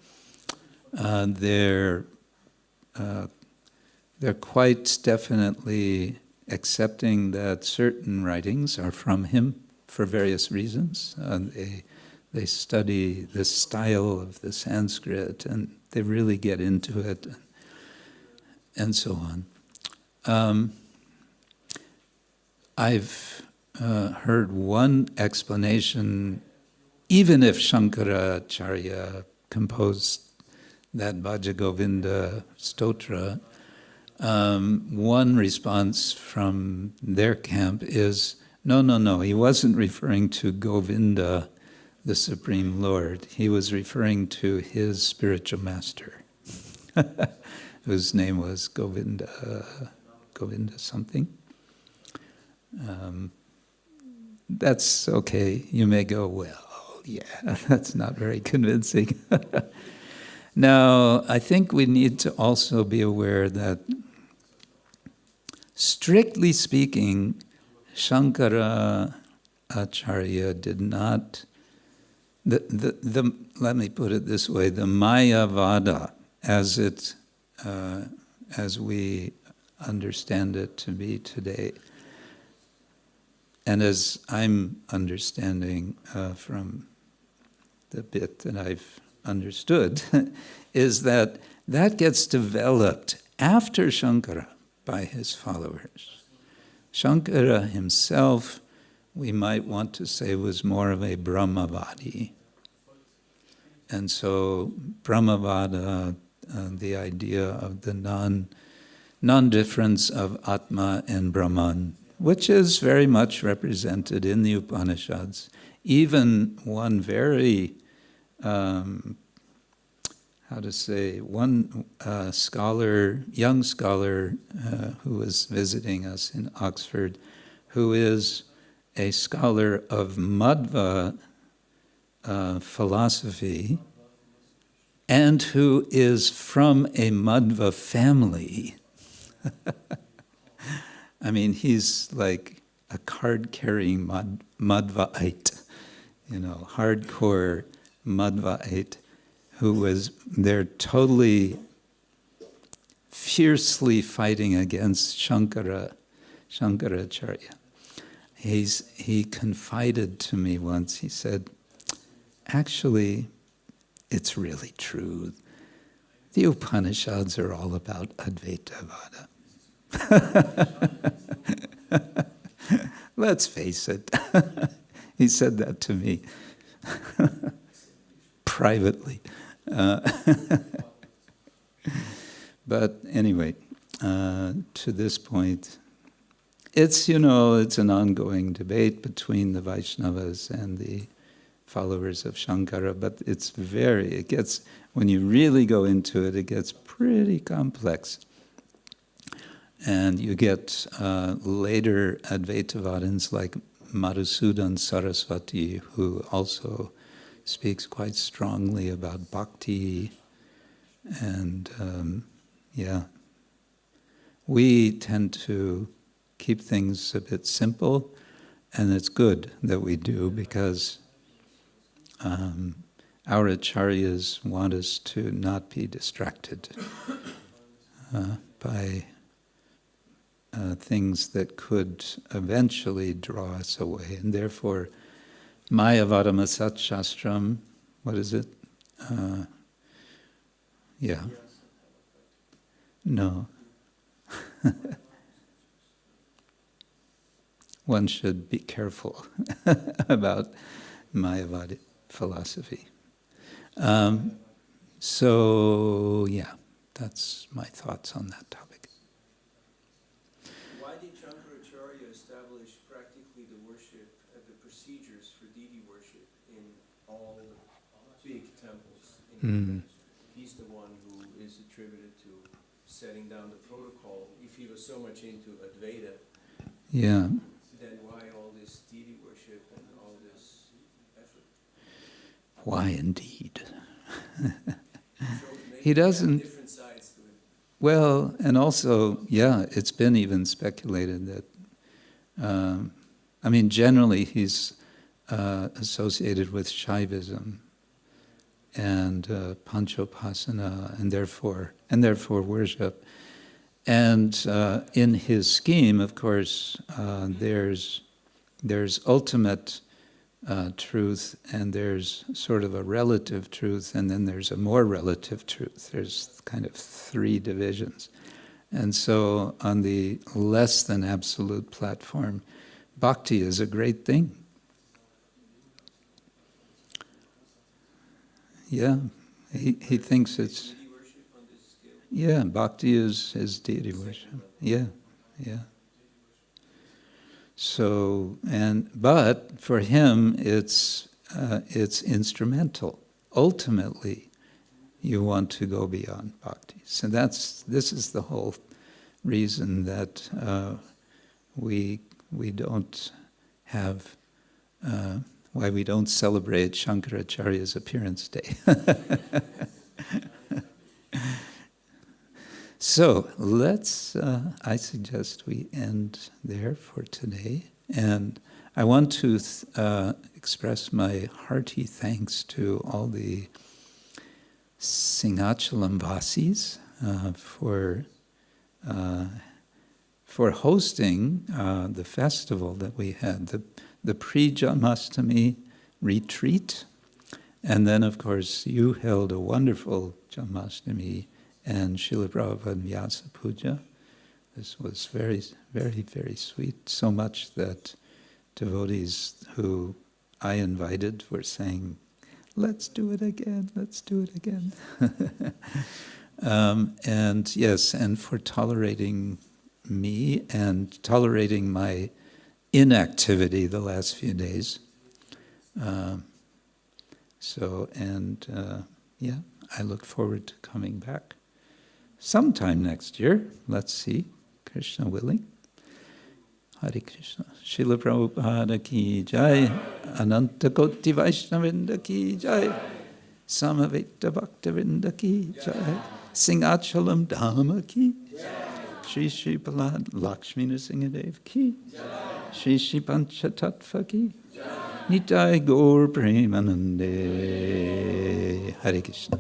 They're quite definitely accepting that certain writings are from him for various reasons. They study the style of the Sanskrit, and they really get into it, and so on. I've heard one explanation, even if Shankaracharya composed that Bhajagovinda stotra, one response from their camp is, no, he wasn't referring to Govinda, the Supreme Lord. He was referring to his spiritual master, whose name was Govinda something. That's okay. You may go, well, yeah, that's not very convincing. Now, I think we need to also be aware that, strictly speaking, Shankara Acharya did not. Let me put it this way: the Mayavada, as we understand it to be today, and as I'm understanding from the bit that I've understood, is that gets developed after Shankara by his followers. Shankara himself, we might want to say, was more of a Brahmavadi. And so Brahmavada, the idea of the non-difference of Atma and Brahman, which is very much represented in the Upanishads. Even one very, one young scholar who was visiting us in Oxford, who is a scholar of Madhva philosophy, and who is from a Madhva family. I mean, he's like a card-carrying Madhvaite, hardcore Madhvaite, who was there totally fiercely fighting against Shankaracharya. He confided to me once, he said, actually, it's really true. The Upanishads are all about Advaitavada. Let's face it. He said that to me privately. But anyway, to this point, it's an ongoing debate between the Vaishnavas and the followers of Shankara, but it gets, when you really go into it, it gets pretty complex. And you get later Advaitavadins like Madhusudan Saraswati, who also speaks quite strongly about bhakti. And we tend to keep things a bit simple, and it's good that we do, because our acharyas want us to not be distracted by things that could eventually draw us away. And therefore, Mayavadam Asat Shastram, what is it? No. One should be careful about Mayavadi philosophy. That's my thoughts on that topic. Why did Shankaracharya establish practically the worship, the procedures for deity worship in all the big temples? He's the one who is attributed to setting down the protocol, if he was so much into Advaita, Yeah. then why all this deity worship and all this effort? Why indeed? So maybe He doesn't. different sides to it. Well, and also, yeah, it's been even speculated that, generally he's associated with Shaivism and Panchopasana, and therefore worship. And in his scheme, of course, there's ultimate truth, and there's sort of a relative truth, and then there's a more relative truth. There's kind of three divisions. And so on the less than absolute platform, bhakti is a great thing. Yeah, he thinks it's... Yeah, bhakti is deity worship. Yeah. So, but for him, it's instrumental. Ultimately, you want to go beyond bhakti. So this is the whole reason that we don't have why we don't celebrate Shankaracharya's appearance day. So let's, I suggest we end there for today. And I want to express my hearty thanks to all the Singhachalam Vasis for hosting the festival that we had, the pre-Janmashtami retreat. And then, of course, you held a wonderful Janmashtami and Srila Prabhupada Vyasa Puja. This was very, very, very sweet. So much that devotees who I invited were saying, let's do it again, let's do it again. And yes, and for tolerating me and tolerating my inactivity the last few days. I look forward to coming back sometime next year. Let's see, Krishna willing. Hare Krishna. Srila Prabhupada ki jai. Ananta Koti Vaishnavinda ki jai. Samaveta Bhaktavinda ki jai. Singhachalam Dhamma ki jai. Shri Palad Lakshmi Nrsingadev ki jai. Shri Panchatattva ki jai. Nitai Gaur Premanande. Hare Krishna.